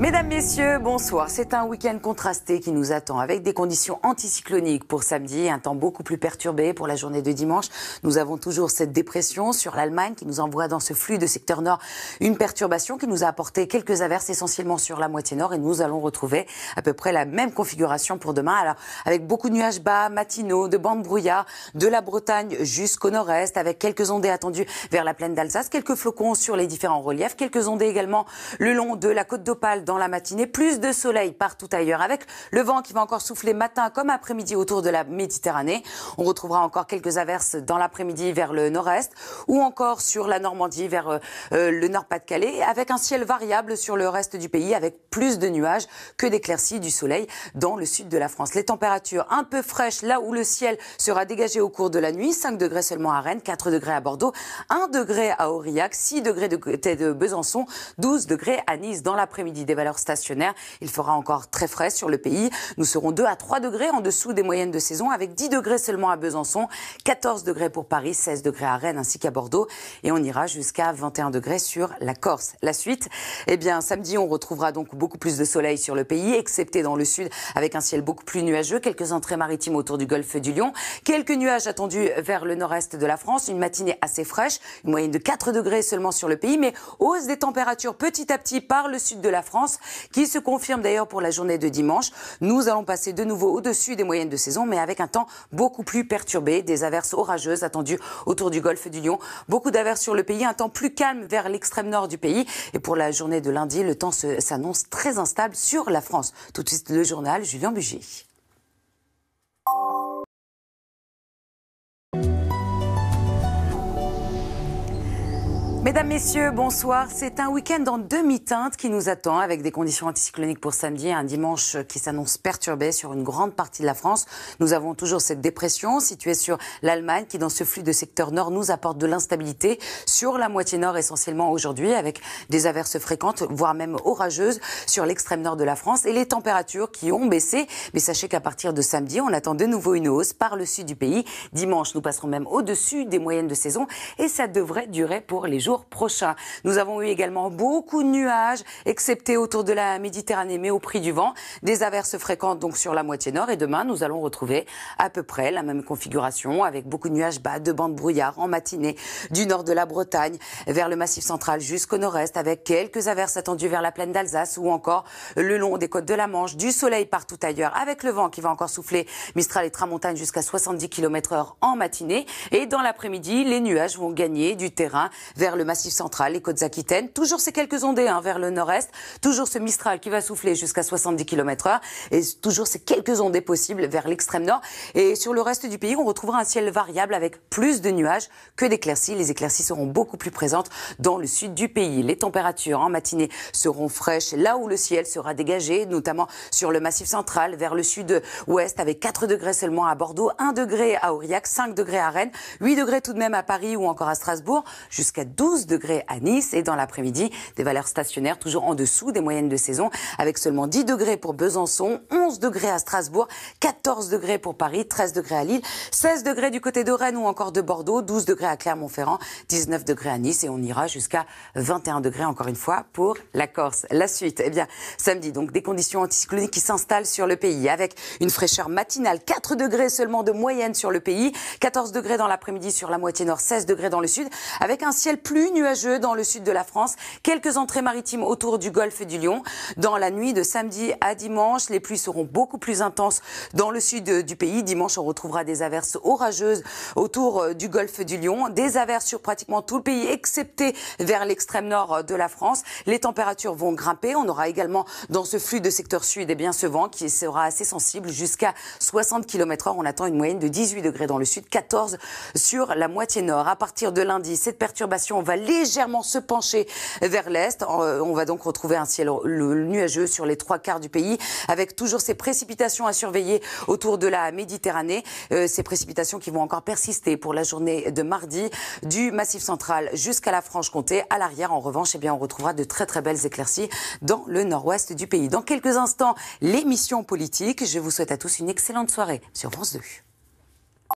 Mesdames, Messieurs, bonsoir. C'est un week-end contrasté qui nous attend avec des conditions anticycloniques pour samedi, un temps beaucoup plus perturbé pour la journée de dimanche. Nous avons toujours cette dépression sur l'Allemagne qui nous envoie dans ce flux de secteur nord une perturbation qui nous a apporté quelques averses essentiellement sur la moitié nord et nous allons retrouver à peu près la même configuration pour demain. Alors, avec beaucoup de nuages bas, matinaux, de bandes brouillard, de la Bretagne jusqu'au nord-est avec quelques ondées attendues vers la plaine d'Alsace, quelques flocons sur les différents reliefs, quelques ondées également le long de la côte d'Opale dans la matinée, plus de soleil partout ailleurs avec le vent qui va encore souffler matin comme après-midi autour de la Méditerranée. On retrouvera encore quelques averses dans l'après-midi vers le nord-est ou encore sur la Normandie vers le Nord-Pas-de-Calais avec un ciel variable sur le reste du pays avec plus de nuages que d'éclaircies du soleil dans le sud de la France. Les températures un peu fraîches là où le ciel sera dégagé au cours de la nuit, 5 degrés seulement à Rennes, 4 degrés à Bordeaux, 1 degré à Aurillac, 6 degrés de côté de Besançon, 12 degrés à Nice. Dans l'après-midi, des valeurs stationnaires. Il fera encore très frais sur le pays. Nous serons 2 à 3 degrés en dessous des moyennes de saison avec 10 degrés seulement à Besançon, 14 degrés pour Paris, 16 degrés à Rennes ainsi qu'à Bordeaux et on ira jusqu'à 21 degrés sur la Corse. La suite, eh bien samedi on retrouvera donc beaucoup plus de soleil sur le pays, excepté dans le sud avec un ciel beaucoup plus nuageux, quelques entrées maritimes autour du golfe du Lion, quelques nuages attendus vers le nord-est de la France, une matinée assez fraîche, une moyenne de 4 degrés seulement sur le pays, mais hausse des températures petit à petit par le sud de la France qui se confirme d'ailleurs pour la journée de dimanche. Nous allons passer de nouveau au-dessus des moyennes de saison, mais avec un temps beaucoup plus perturbé, des averses orageuses attendues autour du golfe du Lion, beaucoup d'averses sur le pays, un temps plus calme vers l'extrême nord du pays. Et pour la journée de lundi, le temps s'annonce très instable sur la France. Tout de suite, le journal, Julien Bugier. Mesdames, Messieurs, bonsoir. C'est un week-end en demi-teinte qui nous attend avec des conditions anticycloniques pour samedi, un dimanche qui s'annonce perturbé sur une grande partie de la France. Nous avons toujours cette dépression située sur l'Allemagne qui, dans ce flux de secteur nord, nous apporte de l'instabilité sur la moitié nord essentiellement aujourd'hui avec des averses fréquentes, voire même orageuses sur l'extrême nord de la France et les températures qui ont baissé. Mais sachez qu'à partir de samedi, on attend de nouveau une hausse par le sud du pays. Dimanche, nous passerons même au-dessus des moyennes de saison et ça devrait durer pour les jours prochains. Nous avons eu également beaucoup de nuages, excepté autour de la Méditerranée, mais au prix du vent. Des averses fréquentes donc sur la moitié nord. Et demain, nous allons retrouver à peu près la même configuration avec beaucoup de nuages bas, de bandes brouillard en matinée du nord de la Bretagne vers le Massif central jusqu'au nord-est avec quelques averses attendues vers la plaine d'Alsace ou encore le long des côtes de la Manche. Du soleil partout ailleurs avec le vent qui va encore souffler Mistral et Tramontane jusqu'à 70 km/h en matinée. Et dans l'après-midi, les nuages vont gagner du terrain vers le Massif central, les côtes aquitaines, toujours ces quelques ondées vers le nord-est, toujours ce Mistral qui va souffler jusqu'à 70 km/h et toujours ces quelques ondées possibles vers l'extrême nord. Et sur le reste du pays, on retrouvera un ciel variable avec plus de nuages que d'éclaircies. Les éclaircies seront beaucoup plus présentes dans le sud du pays. Les températures en matinée seront fraîches là où le ciel sera dégagé, notamment sur le Massif central, vers le sud-ouest avec 4 degrés seulement à Bordeaux, 1 degré à Aurillac, 5 degrés à Rennes, 8 degrés tout de même à Paris ou encore à Strasbourg, jusqu'à 12 degrés à Nice et dans l'après-midi, des valeurs stationnaires toujours en dessous des moyennes de saison avec seulement 10 degrés pour Besançon, 11 degrés à Strasbourg, 14 degrés pour Paris, 13 degrés à Lille, 16 degrés du côté de Rennes ou encore de Bordeaux, 12 degrés à Clermont-Ferrand, 19 degrés à Nice et on ira jusqu'à 21 degrés encore une fois pour la Corse. La suite, eh bien, samedi, donc des conditions anticycloniques qui s'installent sur le pays avec une fraîcheur matinale, 4 degrés seulement de moyenne sur le pays, 14 degrés dans l'après-midi sur la moitié nord, 16 degrés dans le sud avec un ciel plus nuageux dans le sud de la France. Quelques entrées maritimes autour du golfe du Lion. Dans la nuit de samedi à dimanche, les pluies seront beaucoup plus intenses dans le sud du pays. Dimanche, on retrouvera des averses orageuses autour du golfe du Lion. Des averses sur pratiquement tout le pays, excepté vers l'extrême nord de la France. Les températures vont grimper. On aura également dans ce flux de secteur sud, eh bien, ce vent qui sera assez sensible jusqu'à 60 km/h. On attend une moyenne de 18 degrés dans le sud, 14 sur la moitié nord. À partir de lundi, cette perturbation va légèrement se pencher vers l'est. On va donc retrouver un ciel nuageux sur les 3/4 du pays avec toujours ces précipitations à surveiller autour de la Méditerranée. Ces précipitations qui vont encore persister pour la journée de mardi du Massif central jusqu'à la Franche-Comté. À l'arrière, en revanche, eh bien, on retrouvera de très très belles éclaircies dans le nord-ouest du pays. Dans quelques instants, l'émission politique. Je vous souhaite à tous une excellente soirée sur France 2.